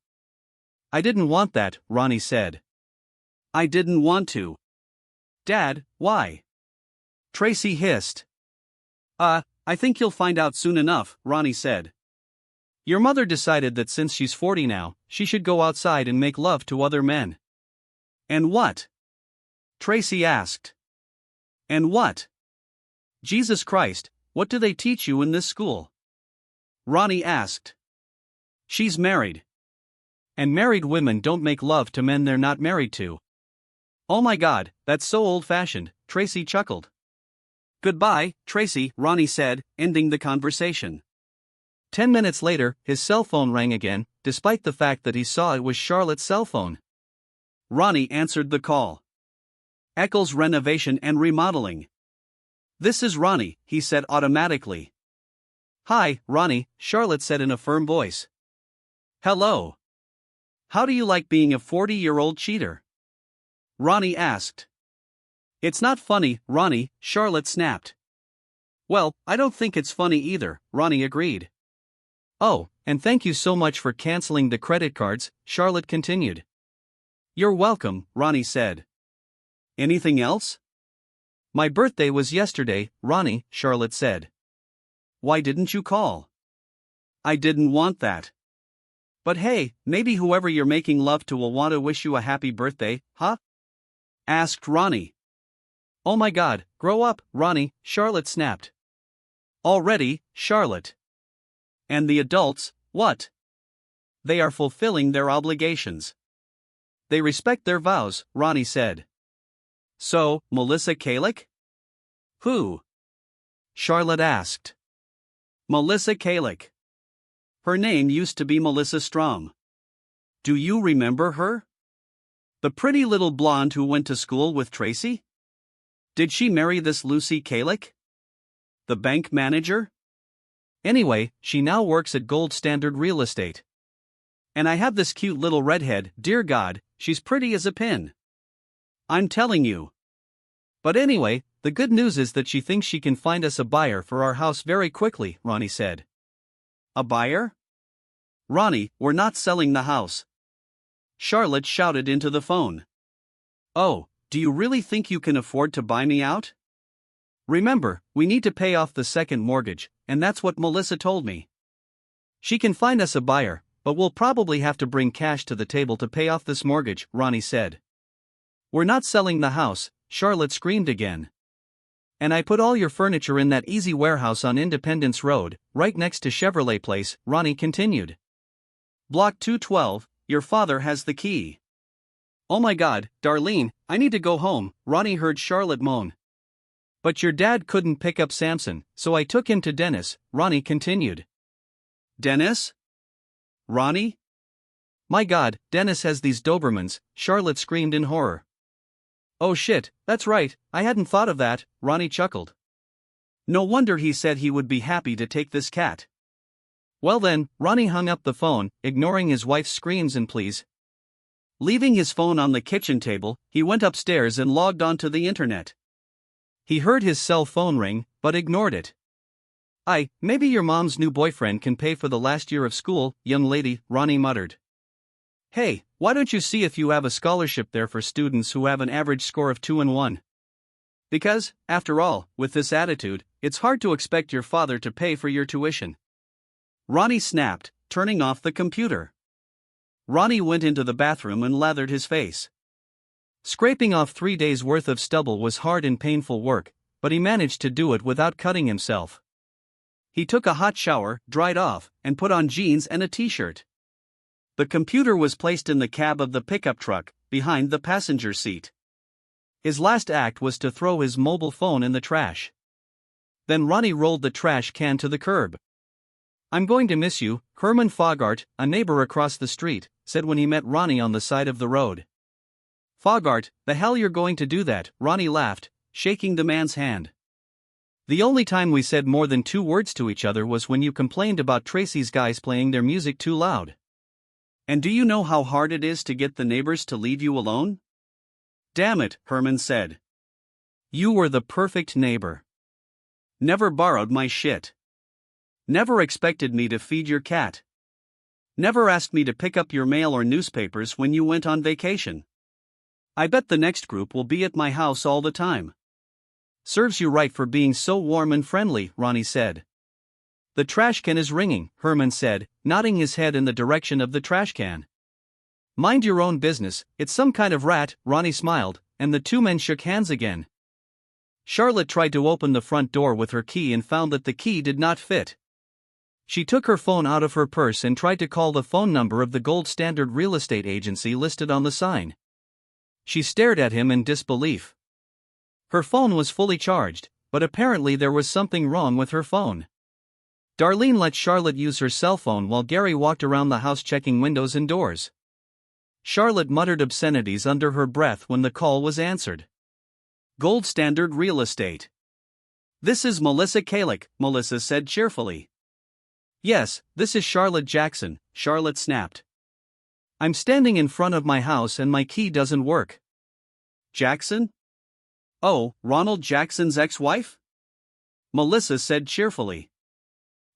"I didn't want that," Ronnie said. "I didn't want to." "Dad, why?" Tracy hissed. I think you'll find out soon enough," Ronnie said. "Your mother decided that since she's 40 now, she should go outside and make love to other men." "And what?" Tracy asked. "And what? Jesus Christ, what do they teach you in this school?" Ronnie asked. "She's married. And married women don't make love to men they're not married to." "Oh my God, that's so old-fashioned," Tracy chuckled. "Goodbye, Tracy," Ronnie said, ending the conversation. 10 minutes later, his cell phone rang again, despite the fact that he saw it was Charlotte's cell phone. Ronnie answered the call. "Eccles Renovation and Remodeling." "This is Ronnie," he said automatically. "Hi, Ronnie," Charlotte said in a firm voice. "Hello. How do you like being a 40-year-old cheater?" Ronnie asked. "It's not funny, Ronnie," Charlotte snapped. "Well, I don't think it's funny either," Ronnie agreed. "Oh, and thank you so much for canceling the credit cards," Charlotte continued. "You're welcome," Ronnie said. "Anything else?" "My birthday was yesterday, Ronnie," Charlotte said. "Why didn't you call?" "I didn't want that." "But hey, maybe whoever you're making love to will want to wish you a happy birthday, huh?" asked Ronnie. "Oh my God, grow up, Ronnie," Charlotte snapped. "Already, Charlotte. And the adults, what? They are fulfilling their obligations. They respect their vows," Ronnie said. "So, Melissa Kalick?" "Who?" Charlotte asked. "Melissa Kalick. Her name used to be Melissa Strom. Do you remember her?" The pretty little blonde who went to school with Tracy? Did she marry this Lucy Kalick? The bank manager? Anyway, she now works at Gold Standard Real Estate. And I have this cute little redhead, dear God, she's pretty as a pin. I'm telling you. But anyway, the good news is that she thinks she can find us a buyer for our house very quickly, Ronnie said. A buyer? Ronnie, we're not selling the house. Charlotte shouted into the phone. Oh, do you really think you can afford to buy me out? Remember, we need to pay off the second mortgage, and that's what Melissa told me. She can find us a buyer, but we'll probably have to bring cash to the table to pay off this mortgage, Ronnie said. We're not selling the house, Charlotte screamed again. And I put all your furniture in that easy warehouse on Independence Road, right next to Chevrolet Place, Ronnie continued. Block 212, your father has the key. Oh my God, Darlene, I need to go home, Ronnie heard Charlotte moan. But your dad couldn't pick up Samson, so I took him to Dennis, Ronnie continued. Dennis? Ronnie? My God, Dennis has these Dobermans, Charlotte screamed in horror. Oh shit, that's right, I hadn't thought of that, Ronnie chuckled. No wonder he said he would be happy to take this cat. Well then, Ronnie hung up the phone, ignoring his wife's screams and pleas. Leaving his phone on the kitchen table, he went upstairs and logged onto the internet. He heard his cell phone ring, but ignored it. Maybe your mom's new boyfriend can pay for the last year of school, young lady, Ronnie muttered. Hey, why don't you see if you have a scholarship there for students who have an average score of 2 and 1? Because, after all, with this attitude, it's hard to expect your father to pay for your tuition. Ronnie snapped, turning off the computer. Ronnie went into the bathroom and lathered his face. Scraping off 3 days' worth of stubble was hard and painful work, but he managed to do it without cutting himself. He took a hot shower, dried off, and put on jeans and a t-shirt. The computer was placed in the cab of the pickup truck, behind the passenger seat. His last act was to throw his mobile phone in the trash. Then Ronnie rolled the trash can to the curb. I'm going to miss you, Herman Fogart, a neighbor across the street, said when he met Ronnie on the side of the road. Fogart, the hell you're going to do that, Ronnie laughed, shaking the man's hand. The only time we said more than 2 words to each other was when you complained about Tracy's guys playing their music too loud. And do you know how hard it is to get the neighbors to leave you alone? Damn it, Herman said. You were the perfect neighbor. Never borrowed my shit. Never expected me to feed your cat. Never asked me to pick up your mail or newspapers when you went on vacation. I bet the next group will be at my house all the time. Serves you right for being so warm and friendly, Ronnie said. The trash can is ringing, Herman said, nodding his head in the direction of the trash can. Mind your own business, it's some kind of rat, Ronnie smiled, and the 2 men shook hands again. Charlotte tried to open the front door with her key and found that the key did not fit. She took her phone out of her purse and tried to call the phone number of the Gold Standard Real Estate Agency listed on the sign. She stared at him in disbelief. Her phone was fully charged, but apparently there was something wrong with her phone. Darlene let Charlotte use her cell phone while Gary walked around the house checking windows and doors. Charlotte muttered obscenities under her breath when the call was answered. Gold Standard Real Estate. This is Melissa Kalick, Melissa said cheerfully. Yes, this is Charlotte Jackson, Charlotte snapped. I'm standing in front of my house and my key doesn't work. Jackson? Oh, Ronald Jackson's ex-wife? Melissa said cheerfully.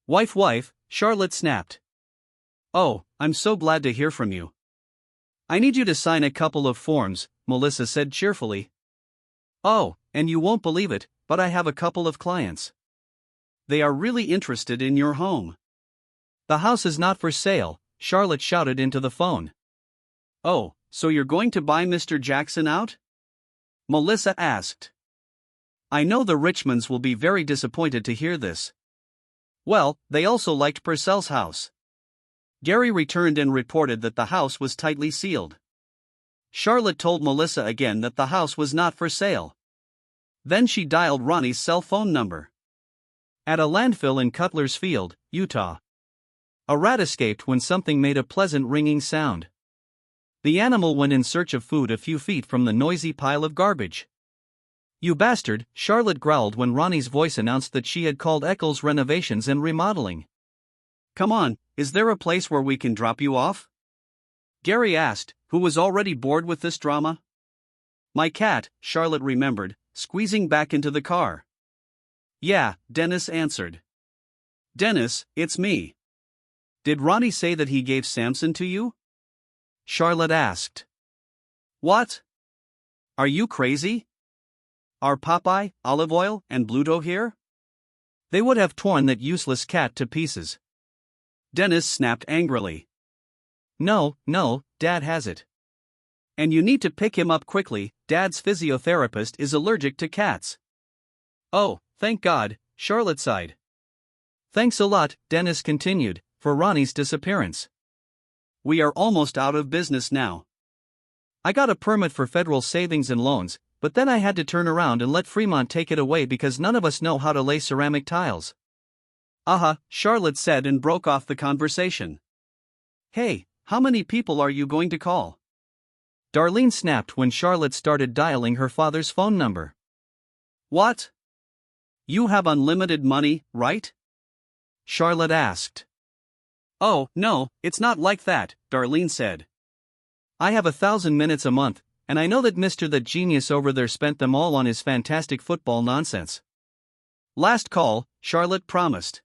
Wife, Charlotte snapped. Oh, I'm so glad to hear from you. I need you to sign a couple of forms, Melissa said cheerfully. Oh, and you won't believe it, but I have a couple of clients. They are really interested in your home. The house is not for sale, Charlotte shouted into the phone. Oh, so you're going to buy Mr. Jackson out? Melissa asked. I know the Richmonds will be very disappointed to hear this. Well, they also liked Purcell's house. Gary returned and reported that the house was tightly sealed. Charlotte told Melissa again that the house was not for sale. Then she dialed Ronnie's cell phone number. At a landfill in Cutler's Field, Utah. A rat escaped when something made a pleasant ringing sound. The animal went in search of food a few feet from the noisy pile of garbage. "You bastard," Charlotte growled when Ronnie's voice announced that she had called Eccles Renovations and Remodeling. "Come on, is there a place where we can drop you off?" Gary asked, who was already bored with this drama. "My cat," Charlotte remembered, squeezing back into the car. "Yeah," Dennis answered. "Dennis, it's me. Did Ronnie say that he gave Samson to you?" Charlotte asked. "What? Are you crazy? Are Popeye, Olive Oil, and Bluto here? They would have torn that useless cat to pieces." Dennis snapped angrily. No, Dad has it. And you need to pick him up quickly, Dad's physiotherapist is allergic to cats. "Oh, thank God," Charlotte sighed. "Thanks a lot," Dennis continued, "for Ronnie's disappearance. We are almost out of business now. I got a permit for federal savings and loans, but then I had to turn around and let Fremont take it away because none of us know how to lay ceramic tiles." Charlotte said and broke off the conversation. "Hey, how many people are you going to call?" Darlene snapped when Charlotte started dialing her father's phone number. "What? You have unlimited money, right?" Charlotte asked. "Oh, no, it's not like that," Darlene said. "I have 1,000 minutes a month, and I know that Mr. That Genius over there spent them all on his fantastic football nonsense." "Last call," Charlotte promised.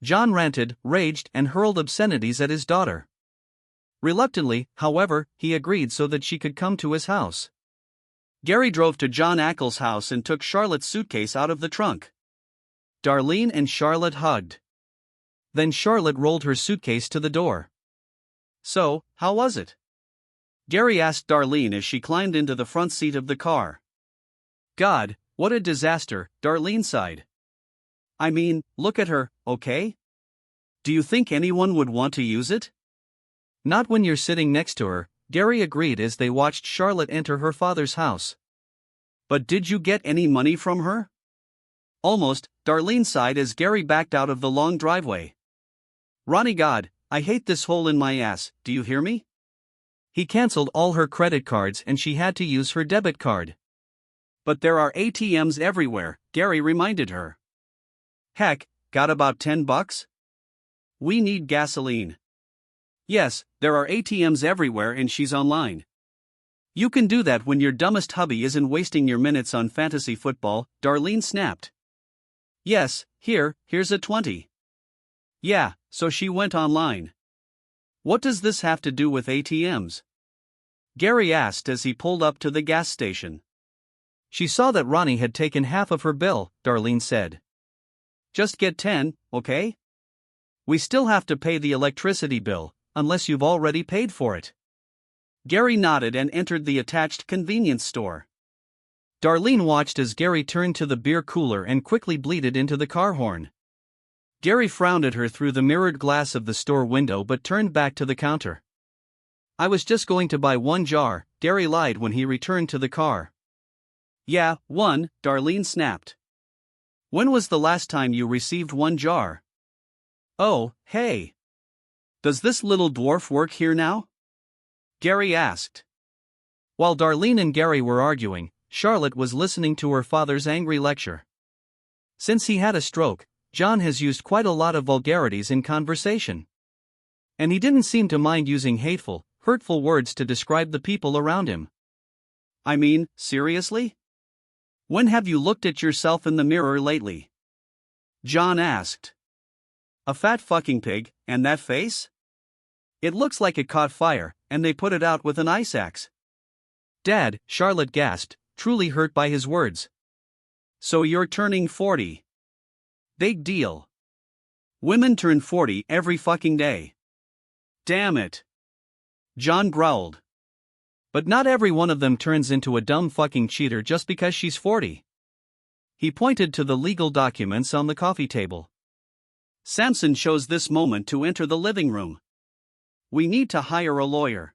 John ranted, raged, and hurled obscenities at his daughter. Reluctantly, however, he agreed so that she could come to his house. Gary drove to John Ackles' house and took Charlotte's suitcase out of the trunk. Darlene and Charlotte hugged. Then Charlotte rolled her suitcase to the door. "So, how was it?" Gary asked Darlene as she climbed into the front seat of the car. "God, what a disaster," Darlene sighed. "I mean, look at her, okay? Do you think anyone would want to use it?" "Not when you're sitting next to her," Gary agreed as they watched Charlotte enter her father's house. "But did you get any money from her?" "Almost," Darlene sighed as Gary backed out of the long driveway. "Ronnie, God, I hate this hole in my ass, do you hear me?" He canceled all her credit cards and she had to use her debit card. "But there are ATMs everywhere," Gary reminded her. "Heck, got about $10? We need gasoline." "Yes, there are ATMs everywhere and she's online." "You can do that when your dumbest hubby isn't wasting your minutes on fantasy football," Darlene snapped. "Yes, here's a 20. "Yeah, so she went online. What does this have to do with ATMs?" Gary asked as he pulled up to the gas station. "She saw that Ronnie had taken half of her bill," Darlene said. "Just get 10, okay? We still have to pay the electricity bill, unless you've already paid for it." Gary nodded and entered the attached convenience store. Darlene watched as Gary turned to the beer cooler and quickly bleated into the car horn. Gary frowned at her through the mirrored glass of the store window but turned back to the counter. "I was just going to buy one jar," Gary lied when he returned to the car. "Yeah, one," Darlene snapped. "When was the last time you received one jar?" "Oh, hey. Does this little dwarf work here now?" Gary asked. While Darlene and Gary were arguing, Charlotte was listening to her father's angry lecture. Since he had a stroke, John has used quite a lot of vulgarities in conversation. And he didn't seem to mind using hateful, hurtful words to describe the people around him. "I mean, seriously? When have you looked at yourself in the mirror lately?" John asked. "A fat fucking pig, and that face? It looks like it caught fire, and they put it out with an ice axe." "Dad," Charlotte gasped, truly hurt by his words. "So you're turning 40. Big deal. Women turn 40 every fucking day." "Damn it." John growled. "But not every one of them turns into a dumb fucking cheater just because she's 40. He pointed to the legal documents on the coffee table. "Samson chose this moment to enter the living room. We need to hire a lawyer.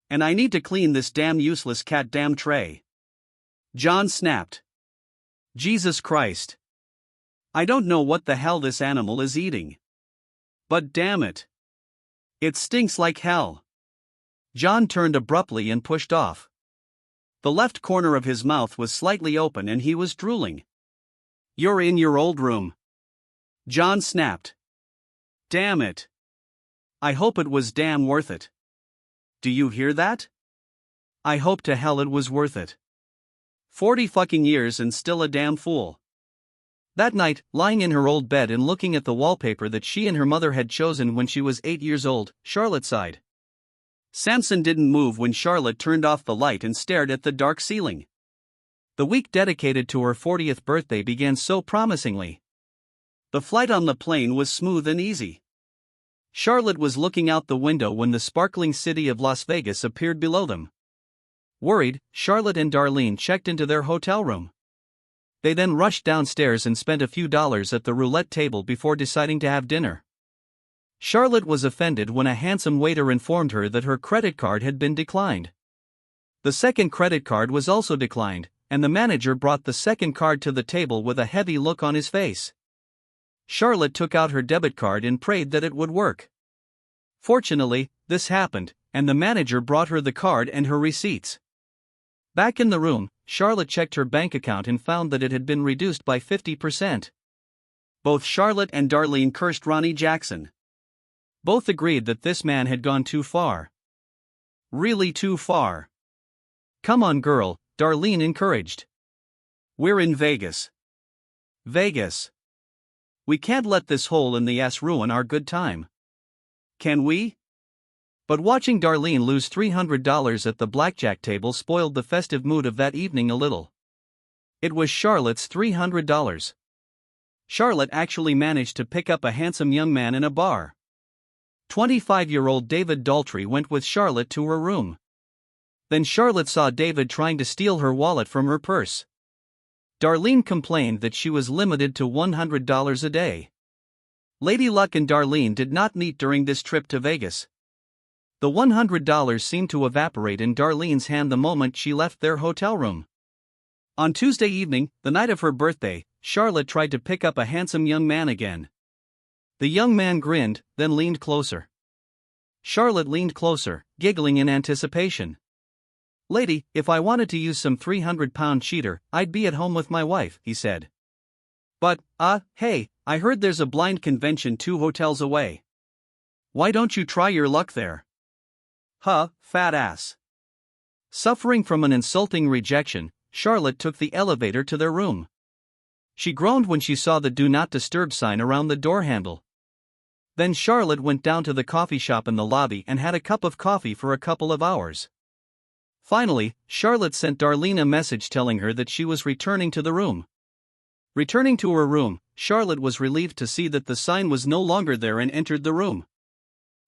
And I need to clean this damn useless cat damn tray." John snapped. "Jesus Christ. I don't know what the hell this animal is eating. But damn it. It stinks like hell." John turned abruptly and pushed off. The left corner of his mouth was slightly open and he was drooling. "You're in your old room," John snapped. "Damn it. I hope it was damn worth it. Do you hear that? I hope to hell it was worth it. 40 fucking years and still a damn fool." That night, lying in her old bed and looking at the wallpaper that she and her mother had chosen when she was 8 years old, Charlotte sighed. Samson didn't move when Charlotte turned off the light and stared at the dark ceiling. The week dedicated to her 40th birthday began so promisingly. The flight on the plane was smooth and easy. Charlotte was looking out the window when the sparkling city of Las Vegas appeared below them. Worried, Charlotte and Darlene checked into their hotel room. They then rushed downstairs and spent a few dollars at the roulette table before deciding to have dinner. Charlotte was offended when a handsome waiter informed her that her credit card had been declined. The second credit card was also declined, and the manager brought the second card to the table with a heavy look on his face. Charlotte took out her debit card and prayed that it would work. Fortunately, this happened, and the manager brought her the card and her receipts. Back in the room, Charlotte checked her bank account and found that it had been reduced by 50%. Both Charlotte and Darlene cursed Ronnie Jackson. Both agreed that this man had gone too far. Really too far. "Come on, girl," Darlene encouraged. "We're in Vegas." "Vegas. We can't let this hole in the ass ruin our good time. Can we?" But watching Darlene lose $300 at the blackjack table spoiled the festive mood of that evening a little. It was Charlotte's $300. Charlotte actually managed to pick up a handsome young man in a bar. 25-year-old David Daltrey went with Charlotte to her room. Then Charlotte saw David trying to steal her wallet from her purse. Darlene complained that she was limited to $100 a day. Lady Luck and Darlene did not meet during this trip to Vegas. The $100 seemed to evaporate in Darlene's hand the moment she left their hotel room. On Tuesday evening, the night of her birthday, Charlotte tried to pick up a handsome young man again. The young man grinned, then leaned closer. Charlotte leaned closer, giggling in anticipation. "Lady, if I wanted to use some 300-pound cheater, I'd be at home with my wife," he said. "But, hey, I heard there's a blind convention 2 hotels away. Why don't you try your luck there?" "Huh, fat ass." Suffering from an insulting rejection, Charlotte took the elevator to their room. She groaned when she saw the Do Not Disturb sign around the door handle. Then Charlotte went down to the coffee shop in the lobby and had a cup of coffee for a couple of hours. Finally, Charlotte sent Darlene a message telling her that she was returning to the room. Returning to her room, Charlotte was relieved to see that the sign was no longer there and entered the room.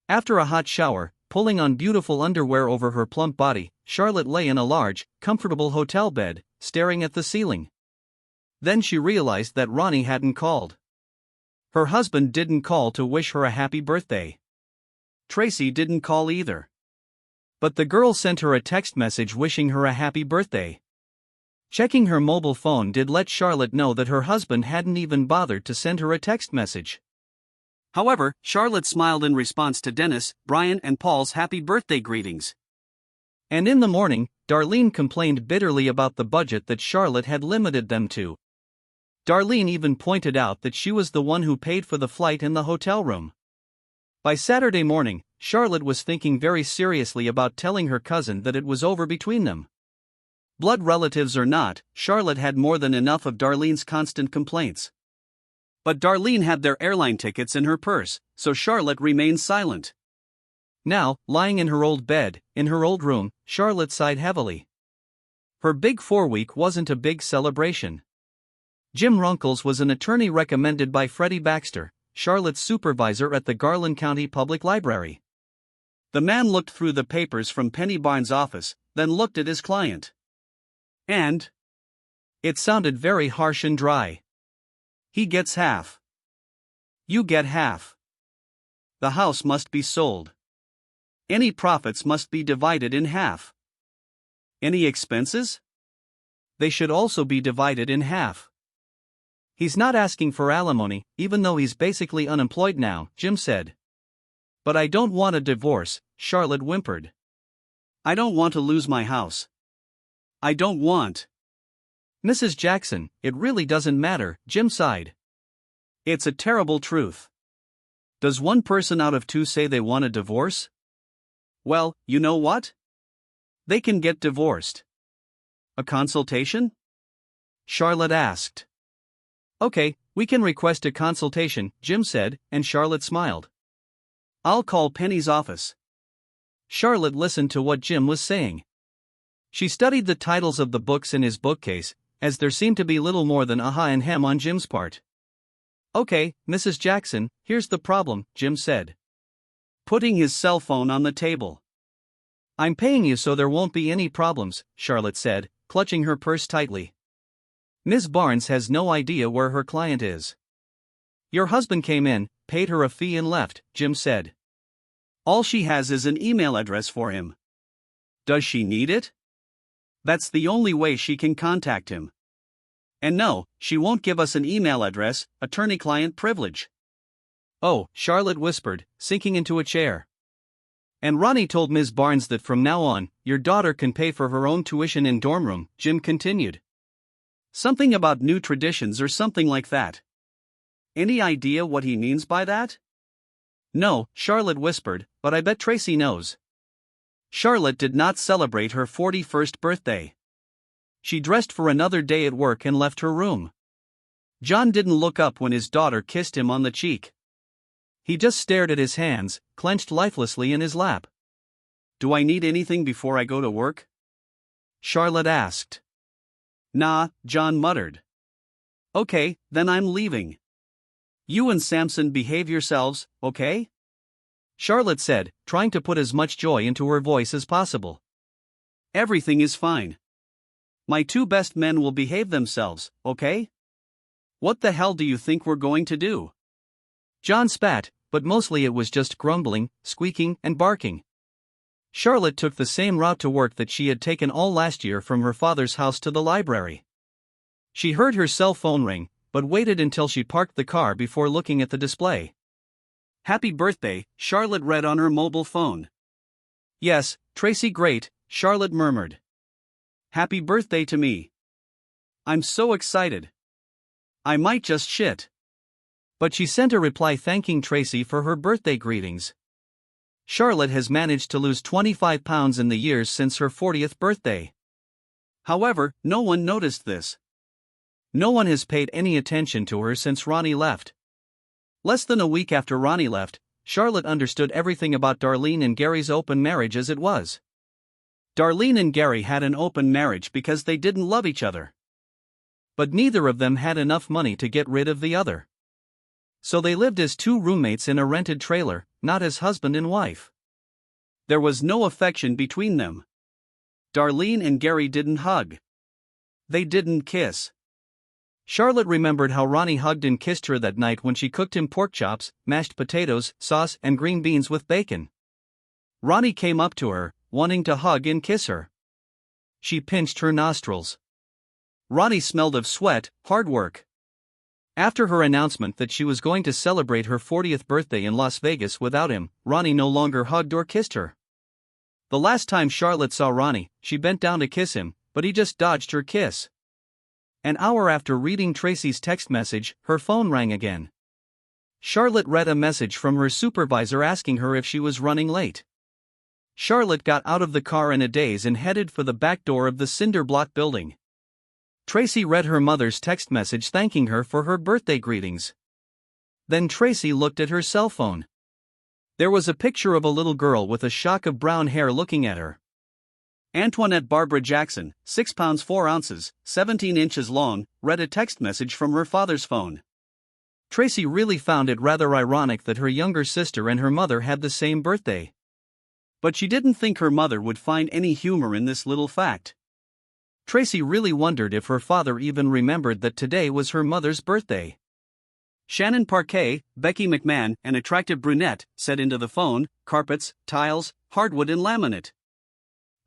After a hot shower, pulling on beautiful underwear over her plump body, Charlotte lay in a large, comfortable hotel bed, staring at the ceiling. Then she realized that Ronnie hadn't called. Her husband didn't call to wish her a happy birthday. Tracy didn't call either. But the girl sent her a text message wishing her a happy birthday. Checking her mobile phone did let Charlotte know that her husband hadn't even bothered to send her a text message. However, Charlotte smiled in response to Dennis, Brian, and Paul's happy birthday greetings. And in the morning, Darlene complained bitterly about the budget that Charlotte had limited them to. Darlene even pointed out that she was the one who paid for the flight and the hotel room. By Saturday morning, Charlotte was thinking very seriously about telling her cousin that it was over between them. Blood relatives or not, Charlotte had more than enough of Darlene's constant complaints. But Darlene had their airline tickets in her purse, so Charlotte remained silent. Now, lying in her old bed, in her old room, Charlotte sighed heavily. Her big 4-week wasn't a big celebration. Jim Runkles was an attorney recommended by Freddie Baxter, Charlotte's supervisor at the Garland County Public Library. The man looked through the papers from Penny Barnes' office, then looked at his client. And it sounded very harsh and dry. "He gets half. You get half. The house must be sold. Any profits must be divided in half. Any expenses? They should also be divided in half. He's not asking for alimony, even though he's basically unemployed now," Jim said. "But I don't want a divorce," Charlotte whimpered. I don't want to lose my house. I don't want. Mrs. Jackson, it really doesn't matter, Jim sighed. It's a terrible truth. Does one person out of two say they want a divorce? Well, you know what? They can get divorced. A consultation? Charlotte asked. Okay, we can request a consultation, Jim said, and Charlotte smiled. I'll call Penny's office. Charlotte listened to what Jim was saying. She studied the titles of the books in his bookcase, as there seemed to be little more than aha and hem on Jim's part. Okay, Mrs. Jackson, here's the problem, Jim said, putting his cell phone on the table. I'm paying you so there won't be any problems, Charlotte said, clutching her purse tightly. Ms. Barnes has no idea where her client is. Your husband came in, paid her a fee and left, Jim said. All she has is an email address for him. Does she need it? That's the only way she can contact him. And no, she won't give us an email address, attorney-client privilege. Oh, Charlotte whispered, sinking into a chair. And Ronnie told Ms. Barnes that from now on, your daughter can pay for her own tuition in dorm room, Jim continued. Something about new traditions or something like that. Any idea what he means by that? No, Charlotte whispered, but I bet Tracy knows. Charlotte did not celebrate her 41st birthday. She dressed for another day at work and left her room. John didn't look up when his daughter kissed him on the cheek. He just stared at his hands, clenched lifelessly in his lap. Do I need anything before I go to work? Charlotte asked. Nah, John muttered. Okay, then I'm leaving. You and Samson behave yourselves, okay? Charlotte said, trying to put as much joy into her voice as possible. Everything is fine. My two best men will behave themselves, okay? What the hell do you think we're going to do? John spat, but mostly it was just grumbling, squeaking, and barking. Charlotte took the same route to work that she had taken all last year from her father's house to the library. She heard her cell phone ring, but waited until she parked the car before looking at the display. Happy birthday, Charlotte read on her mobile phone. Yes, Tracy great, Charlotte murmured. Happy birthday to me. I'm so excited. I might just shit. But she sent a reply thanking Tracy for her birthday greetings. Charlotte has managed to lose 25 pounds in the years since her 40th birthday. However, no one noticed this. No one has paid any attention to her since Ronnie left. Less than a week after Ronnie left, Charlotte understood everything about Darlene and Gary's open marriage as it was. Darlene and Gary had an open marriage because they didn't love each other. But neither of them had enough money to get rid of the other. So they lived as two roommates in a rented trailer, not as husband and wife. There was no affection between them. Darlene and Gary didn't hug. They didn't kiss. Charlotte remembered how Ronnie hugged and kissed her that night when she cooked him pork chops, mashed potatoes, sauce, and green beans with bacon. Ronnie came up to her, wanting to hug and kiss her. She pinched her nostrils. Ronnie smelled of sweat, hard work. After her announcement that she was going to celebrate her 40th birthday in Las Vegas without him, Ronnie no longer hugged or kissed her. The last time Charlotte saw Ronnie, she bent down to kiss him, but he just dodged her kiss. An hour after reading Tracy's text message, her phone rang again. Charlotte read a message from her supervisor asking her if she was running late. Charlotte got out of the car in a daze and headed for the back door of the cinder block building. Tracy read her mother's text message thanking her for her birthday greetings. Then Tracy looked at her cell phone. There was a picture of a little girl with a shock of brown hair looking at her. Antoinette Barbara Jackson, 6 pounds 4 ounces, 17 inches long, read a text message from her father's phone. Tracy really found it rather ironic that her younger sister and her mother had the same birthday. But she didn't think her mother would find any humor in this little fact. Tracy really wondered if her father even remembered that today was her mother's birthday. Shannon Parquet, Becky McMahon, an attractive brunette, said into the phone, carpets, tiles, hardwood and laminate.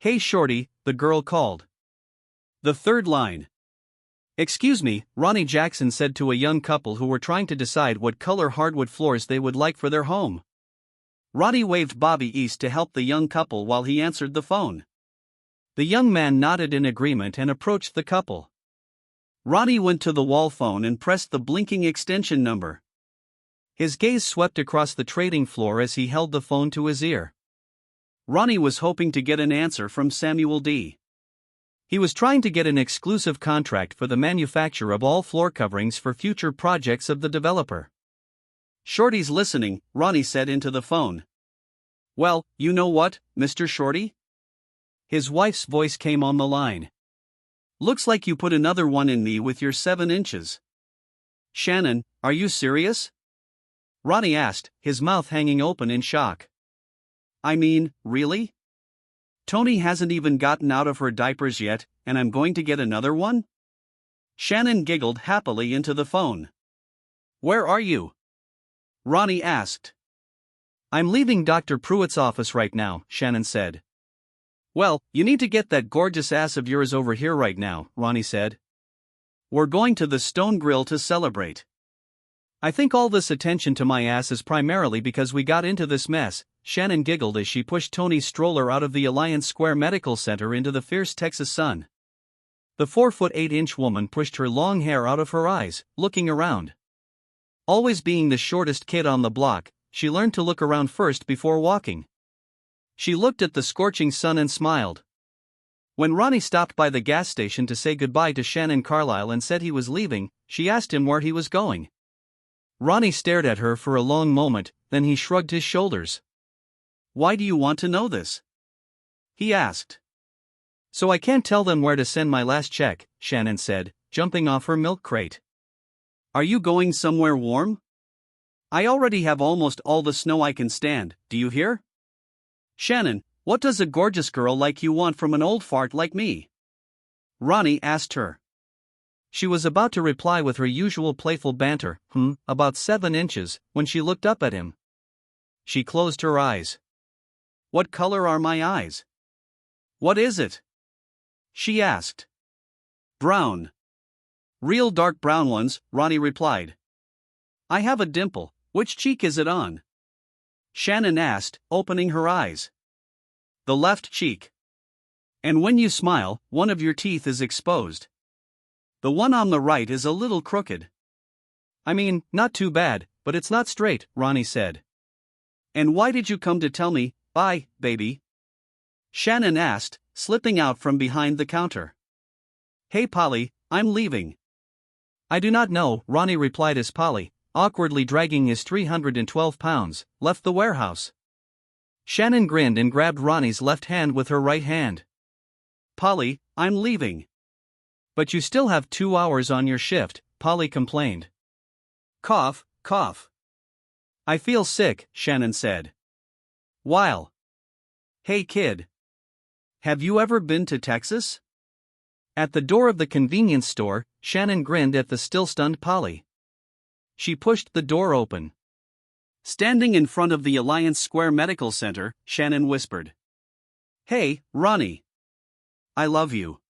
Hey shorty, the girl called. The third line. Excuse me, Ronnie Jackson said to a young couple who were trying to decide what color hardwood floors they would like for their home. Ronnie waved Bobby East to help the young couple while he answered the phone. The young man nodded in agreement and approached the couple. Ronnie went to the wall phone and pressed the blinking extension number. His gaze swept across the trading floor as he held the phone to his ear. Ronnie was hoping to get an answer from Samuel D. He was trying to get an exclusive contract for the manufacture of all floor coverings for future projects of the developer. "Shorty's listening," Ronnie said into the phone. "Well, you know what, Mr. Shorty?" His wife's voice came on the line. "Looks like you put another one in me with your 7 inches. Shannon, are you serious?" Ronnie asked, his mouth hanging open in shock. "I mean, really? Tony hasn't even gotten out of her diapers yet, and I'm going to get another one?" Shannon giggled happily into the phone. "Where are you?" Ronnie asked. "I'm leaving Dr. Pruitt's office right now," Shannon said. "Well, you need to get that gorgeous ass of yours over here right now," Ronnie said. "We're going to the Stone Grill to celebrate. I think all this attention to my ass is primarily because we got into this mess," Shannon giggled as she pushed Tony's stroller out of the Alliance Square Medical Center into the fierce Texas sun. The 4'8" woman pushed her long hair out of her eyes, looking around. Always being the shortest kid on the block, she learned to look around first before walking. She looked at the scorching sun and smiled. When Ronnie stopped by the gas station to say goodbye to Shannon Carlisle and said he was leaving, she asked him where he was going. Ronnie stared at her for a long moment, then he shrugged his shoulders. "Why do you want to know this?" he asked. "So I can't tell them where to send my last check," Shannon said, jumping off her milk crate. "Are you going somewhere warm? I already have almost all the snow I can stand, do you hear? Shannon, what does a gorgeous girl like you want from an old fart like me?" Ronnie asked her. She was about to reply with her usual playful banter, about 7 inches, when she looked up at him. She closed her eyes. "What color are my eyes?" "What is it?" she asked. "Brown. Real dark brown ones," Ronnie replied. "I have a dimple, which cheek is it on?" Shannon asked, opening her eyes. "The left cheek. And when you smile, one of your teeth is exposed. The one on the right is a little crooked." "I mean, not too bad, but it's not straight," Ronnie said. "And why did you come to tell me, bye, baby?" Shannon asked, slipping out from behind the counter. "Hey Polly, I'm leaving." "I do not know," Ronnie replied as Polly, awkwardly dragging his 312 pounds, left the warehouse. Shannon grinned and grabbed Ronnie's left hand with her right hand. "Polly, I'm leaving." "But you still have 2 hours on your shift," Polly complained. Cough, cough. "I feel sick," Shannon said. "While. Hey kid. Have you ever been to Texas?" At the door of the convenience store, Shannon grinned at the still-stunned Polly. She pushed the door open. Standing in front of the Alliance Square Medical Center, Shannon whispered, "Hey, Ronnie. I love you."